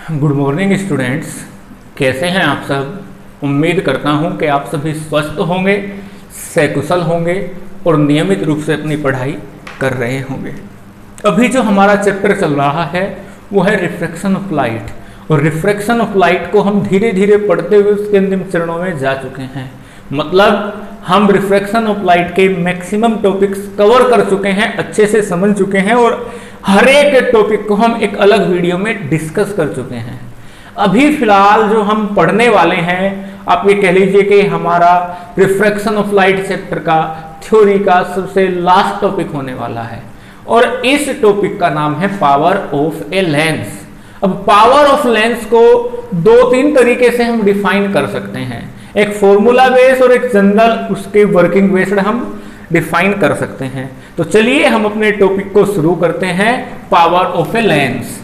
Good morning students, कैसे हैं आप सब। उम्मीद करता हूं कि आप सभी स्वस्थ होंगे, सकुशल होंगे और नियमित रूप से अपनी पढ़ाई कर रहे होंगे। अभी जो हमारा चैप्टर चल रहा है वो है रिफ्रैक्शन ऑफ लाइट, और रिफ्रैक्शन ऑफ लाइट को हम धीरे धीरे पढ़ते हुए उसके अंतिम चरणों में जा चुके हैं। मतलब हम रिफ्रैक्शन ऑफ लाइट के मैक्सिमम टॉपिक्स कवर कर चुके हैं, अच्छे से समझ चुके हैं और हर एक टॉपिक को हम एक अलग वीडियो में डिस्कस कर चुके हैं। अभी फिलहाल जो हम पढ़ने वाले हैं, आप ये कह लीजिए कि हमारा रिफ्रैक्शन ऑफ लाइट चैप्टर का थ्योरी का सबसे लास्ट टॉपिक होने वाला है, और इस टॉपिक का नाम है पावर ऑफ ए लेंस। अब पावर ऑफ लेंस को दो तीन तरीके से हम डिफाइन कर सकते हैं, एक फॉर्मूला बेस्ड और एक जनरल उसके वर्किंग बेस्ड हम डिफाइन कर सकते हैं। तो चलिए हम अपने टॉपिक को शुरू करते हैं, पावर ऑफ ए लेंस।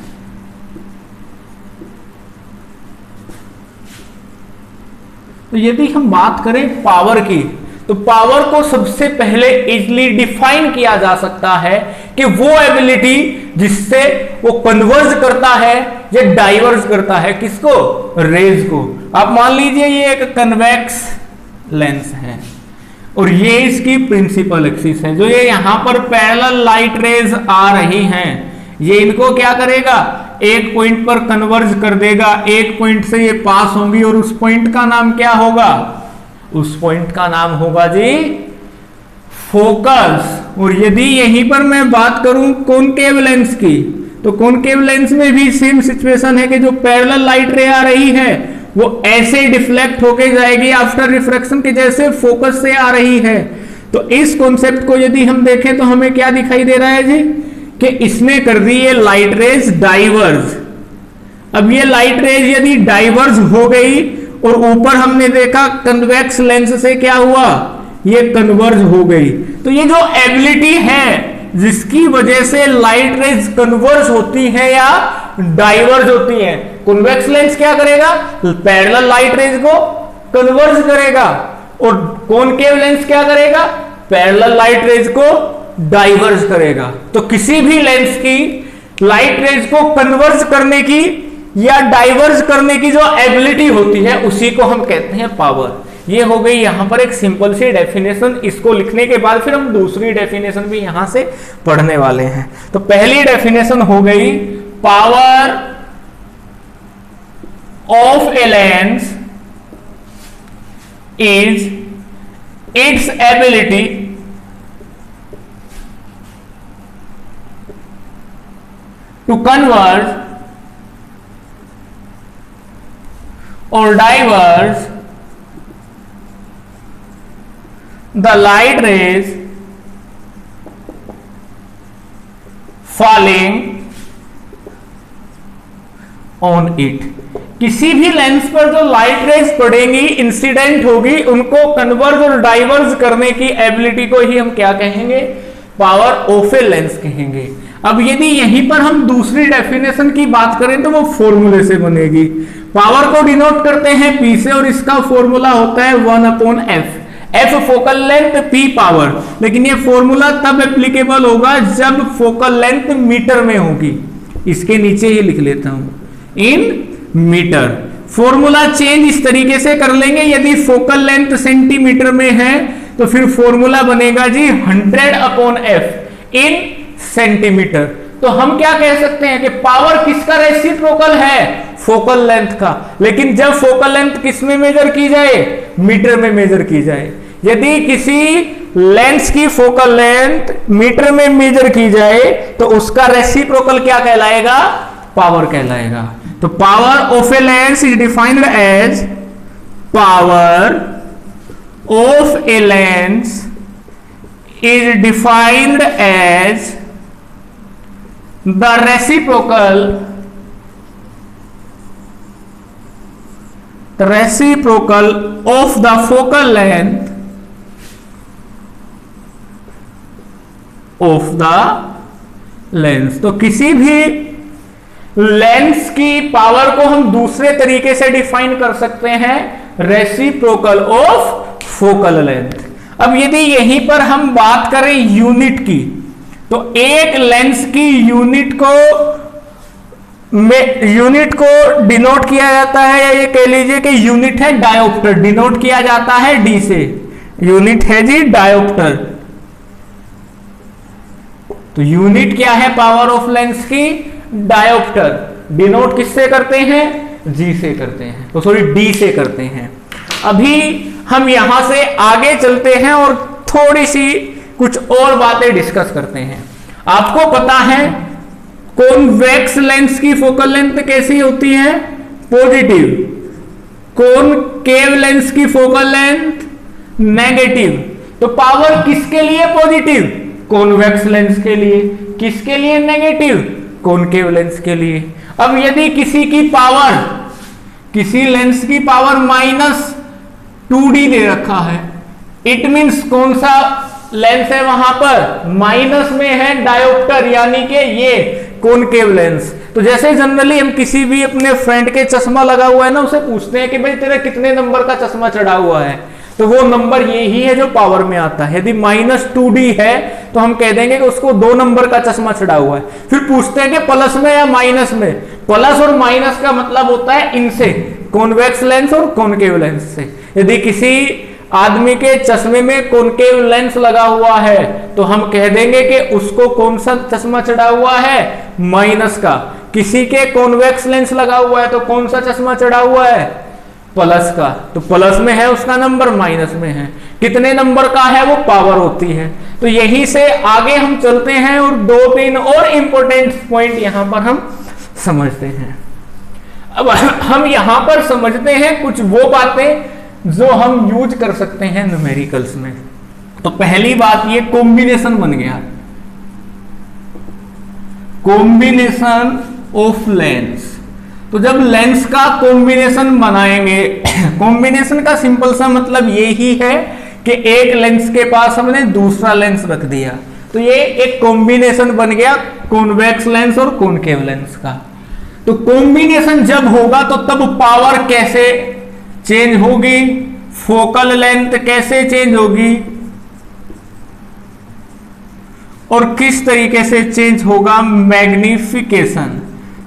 तो यदि हम बात करें पावर की, तो पावर को सबसे पहले इजीली डिफाइन किया जा सकता है कि वो एबिलिटी जिससे वो कन्वर्ज करता है या डाइवर्ज करता है, किसको? रेज को। आप मान लीजिए ये एक कन्वेक्स लेंस है और ये इसकी प्रिंसिपल एक्सिस है। जो ये यहां पर पैरेलल लाइट रेज आ रही हैं, ये इनको क्या करेगा? एक पॉइंट पर कन्वर्ज कर देगा, एक पॉइंट से ये पास होंगी और उस पॉइंट का नाम क्या होगा? उस पॉइंट का नाम होगा जी फोकस। और यदि यहीं पर मैं बात करूं कॉनकेव लेंस की, तो कॉनकेव लेंस में भी सेम सिचुएशन है कि जो पैरेलल लाइट रे आ रही है वो ऐसे डिफ्लेक्ट होके जाएगी आफ्टर रिफ्रैक्शन के जैसे फोकस से आ रही है। तो इस कॉन्सेप्ट को यदि हम देखें तो हमें क्या दिखाई दे रहा है जी कि इसने कर दी ये लाइट रेज डाइवर्ज। अब ये लाइट रेज यदि डाइवर्ज हो गई और ऊपर हमने देखा कन्वेक्स लेंस से क्या हुआ? ये कन्वर्ज हो गई। तो ये जो एबिलिटी है जिसकी वजह से लाइट रेज कन्वर्ज होती है या डाइवर्ज होती है, कन्वेक्स लेंस क्या करेगा? पैरेलल लाइट रेज को कन्वर्ज करेगा, और कॉनकेव लेंस क्या करेगा? पैरेलल लाइट रेज को डाइवर्ज करेगा। तो किसी भी लेंस की लाइट रेज को कन्वर्ज करने की या डाइवर्ज करने की जो एबिलिटी होती है उसी को हम कहते हैं पावर। ये हो गई यहां पर एक सिंपल सी डेफिनेशन। इसको लिखने के बाद फिर हम दूसरी डेफिनेशन भी यहां से पढ़ने वाले हैं। तो पहली डेफिनेशन हो गई, power of a lens is its ability to converge or diverge the light rays falling on it। किसी भी लेंस पर जो लाइट रेज पड़ेंगी, इंसिडेंट होगी, उनको कन्वर्ज और डाइवर्ज करने की एबिलिटी को ही हम क्या कहेंगे? पावर ऑफ ए लेंस कहेंगे। अब यदि यहीं पर हम दूसरी डेफिनेशन की बात करें तो वो फॉर्मूले से बनेगी। पावर को डिनोट करते हैं P से और इसका फॉर्मूला होता है 1/f। F focal length, P power. लेकिन ये फॉर्मूला तब एप्लीकेबल होगा जब फोकल लेंथ मीटर में होगी। इसके नीचे ही लिख लेता हूं, इन मीटर। फॉर्मूला चेंज इस तरीके से कर लेंगे, यदि फोकल लेंथ सेंटीमीटर में है तो फिर फॉर्मूला बनेगा जी 100/f इन सेंटीमीटर। तो हम क्या कह सकते हैं कि पावर किसका रेसिप्रोकल है? फोकल लेंथ का। लेकिन जब फोकल लेंथ किस में मेजर की जाए? मीटर में मेजर की जाए। यदि किसी लेंस की फोकल लेंथ मीटर में मेजर की जाए तो उसका रेसिप्रोकल क्या कहलाएगा? पावर कहलाएगा। तो power of a lens is defined as power of a lens is defined as the reciprocal of the focal length of the lens। तो किसी भी लेंस की पावर को हम दूसरे तरीके से डिफाइन कर सकते हैं, रेसिप्रोकल ऑफ फोकल लेंथ। अब यदि यहीं पर हम बात करें यूनिट की, तो एक लेंस की यूनिट को में यूनिट को डिनोट किया जाता है, या ये कह लीजिए कि यूनिट है डायोप्टर, डिनोट किया जाता है डी से, यूनिट है जी डायोप्टर। तो यूनिट क्या है पावर ऑफ लेंस की? डायोप्टर। डिनोट किससे करते हैं? जी से करते हैं, तो सॉरी डी से करते हैं। अभी हम यहां से आगे चलते हैं और थोड़ी सी कुछ और बातें डिस्कस करते हैं। आपको पता है कॉन्वेक्स लेंस की फोकल लेंथ कैसी होती है? पॉजिटिव। कॉनकेव लेंस की फोकल लेंथ नेगेटिव। तो पावर किसके लिए पॉजिटिव? कॉन्वेक्स लेंस के लिए। किसके लिए नेगेटिव? कॉनकेव लेंस के लिए। अब यदि किसी की पावर, किसी लेंस की पावर -2d दे रखा है, इट मींस कौन सा लेंस है वहां पर? माइनस में है डायोप्टर, यानी कि ये कॉनकेव लेंस। तो जैसे जनरली हम किसी भी अपने फ्रेंड के चश्मा लगा हुआ है ना, उसे पूछते हैं कि भाई तेरा कितने नंबर का चश्मा चढ़ा हुआ है, तो वो नंबर यही है जो पावर में आता है। यदि -2d है तो हम कह देंगे कि उसको 2 नंबर का चश्मा चढ़ा हुआ है। फिर पूछते हैं कि प्लस में या माइनस में। प्लस और माइनस का मतलब होता है इनसे, कॉन्वेक्स लेंस और कॉनकेव लेंस से। यदि किसी आदमी के चश्मे में कॉनकेव लेंस लगा हुआ है तो हम कह देंगे कि उसको कौन सा चश्मा चढ़ा हुआ है? माइनस का। किसी के कॉन्वेक्स लेंस लगा हुआ है तो कौन सा चश्मा चढ़ा हुआ है? प्लस का। तो प्लस में है उसका नंबर, माइनस में है। कितने नंबर का है? वो पावर होती है। तो यही से आगे हम चलते हैं और 2-3 और इंपॉर्टेंट पॉइंट यहां पर हम समझते हैं। अब हम यहां पर समझते हैं कुछ वो बातें जो हम यूज कर सकते हैं न्यूमेरिकल्स में। तो पहली बात ये कॉम्बिनेशन बन गया, कॉम्बिनेशन ऑफ लेंस। तो जब लेंस का कॉम्बिनेशन बनाएंगे, कॉम्बिनेशन का सिंपल सा मतलब ये ही है कि एक लेंस के पास हमने दूसरा लेंस रख दिया, तो ये एक कॉम्बिनेशन बन गया कॉन्वेक्स लेंस और कॉनकेव लेंस का। तो कॉम्बिनेशन जब होगा तो तब पावर कैसे चेंज होगी, फोकल लेंथ कैसे चेंज होगी और किस तरीके से चेंज होगा मैग्निफिकेशन।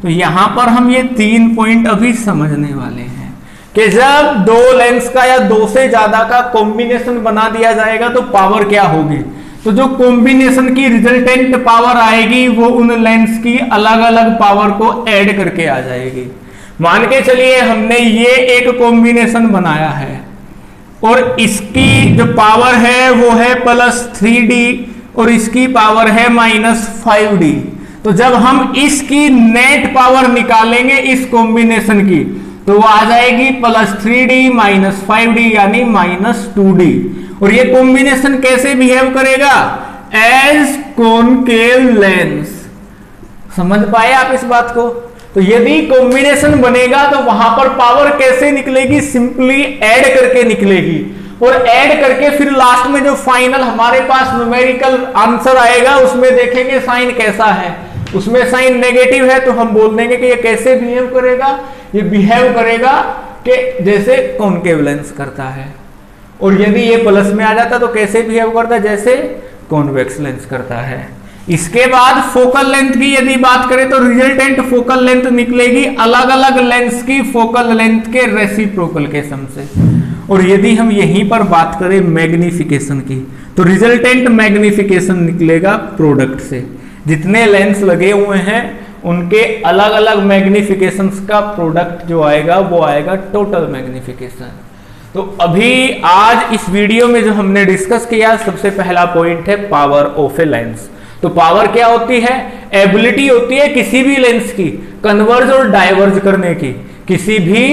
तो यहां पर हम ये 3 पॉइंट अभी समझने वाले हैं कि जब 2 लेंस का या 2 से ज्यादा का कॉम्बिनेशन बना दिया जाएगा तो पावर क्या होगी। तो जो कॉम्बिनेशन की रिजल्टेंट पावर आएगी वो उन लेंस की अलग अलग पावर को ऐड करके आ जाएगी। मान के चलिए हमने ये एक कॉम्बिनेशन बनाया है और इसकी जो पावर है वो है +3d और इसकी पावर है -5d। तो जब हम इसकी नेट पावर निकालेंगे इस कॉम्बिनेशन की तो वो आ जाएगी +3d -5d यानी -2d। और ये कॉम्बिनेशन कैसे बिहेव करेगा? As concave lens. समझ पाए आप इस बात को? तो यदि कॉम्बिनेशन बनेगा तो वहां पर पावर कैसे निकलेगी? सिंपली ऐड करके निकलेगी। और ऐड करके फिर लास्ट में जो फाइनल हमारे पास न्यूमेरिकल आंसर आएगा उसमें देखेंगे साइन कैसा है। उसमें साइन नेगेटिव है तो हम बोल देंगे कि ये कैसे बिहेव करेगा? ये बिहेव करेगा कि जैसे कॉनकेव लेंस करता है। और यदि ये प्लस में आ जाता तो कैसे बिहेव करता है? जैसे कॉन्वेक्स लेंस करता है। इसके बाद फोकल लेंथ की यदि बात करें तो रिजल्टेंट फोकल लेंथ निकलेगी अलग अलग लेंस की फोकल लेंथ के रेसिप्रोकल के सम से। और यदि हम यहीं पर बात करें मैग्निफिकेशन की तो रिजल्टेंट मैग्निफिकेशन निकलेगा प्रोडक्ट से। जितने लेंस लगे हुए हैं उनके अलग अलग मैग्निफिकेशन का प्रोडक्ट जो आएगा वो आएगा टोटल मैग्निफिकेशन। तो अभी आज इस वीडियो में जो हमने डिस्कस किया सबसे पहला पॉइंट है पावर ऑफ ए लेंस। तो पावर क्या होती है? एबिलिटी होती है किसी भी लेंस की कन्वर्ज और डाइवर्ज करने की। किसी भी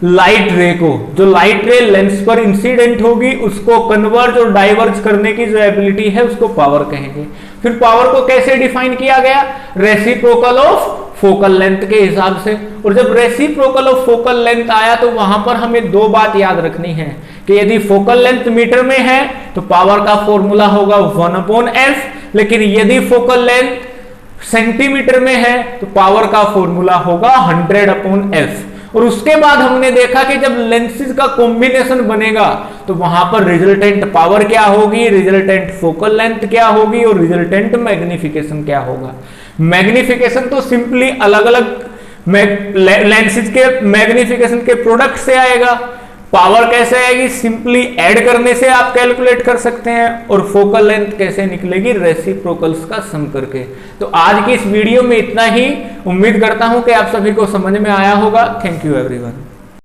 लाइट रे को, जो लाइट रे लेंस पर इंसिडेंट होगी उसको कन्वर्ज और डाइवर्ज करने की जो एबिलिटी है उसको पावर कहेंगे। फिर पावर को कैसे डिफाइन किया गया? रेसिप्रोकल ऑफ फोकल लेंथ के हिसाब से। और जब रेसिप्रोकल ऑफ फोकल लेंथ आया तो वहां पर हमें 2 बात याद रखनी है कि यदि फोकल लेंथ मीटर में है तो पावर का फॉर्मूला होगा 1/f, लेकिन यदि फोकल लेंथ सेंटीमीटर में है तो पावर का फॉर्मूला होगा 100/f। और उसके बाद हमने देखा कि जब लेंसेज का कॉम्बिनेशन बनेगा तो वहां पर रिजल्टेंट पावर क्या होगी, रिजल्टेंट फोकल लेंथ क्या होगी और रिजल्टेंट मैग्निफिकेशन क्या होगा। मैग्निफिकेशन तो सिंपली अलग अलग लेंसेज के मैग्निफिकेशन के प्रोडक्ट से आएगा। पावर कैसे आएगी, सिंपली ऐड करने से आप कैलकुलेट कर सकते हैं। और फोकल लेंथ कैसे निकलेगी, रेसिप्रोकल्स का सम करके। तो आज की इस वीडियो में इतना ही। उम्मीद करता हूं कि आप सभी को समझ में आया होगा। Thank you everyone.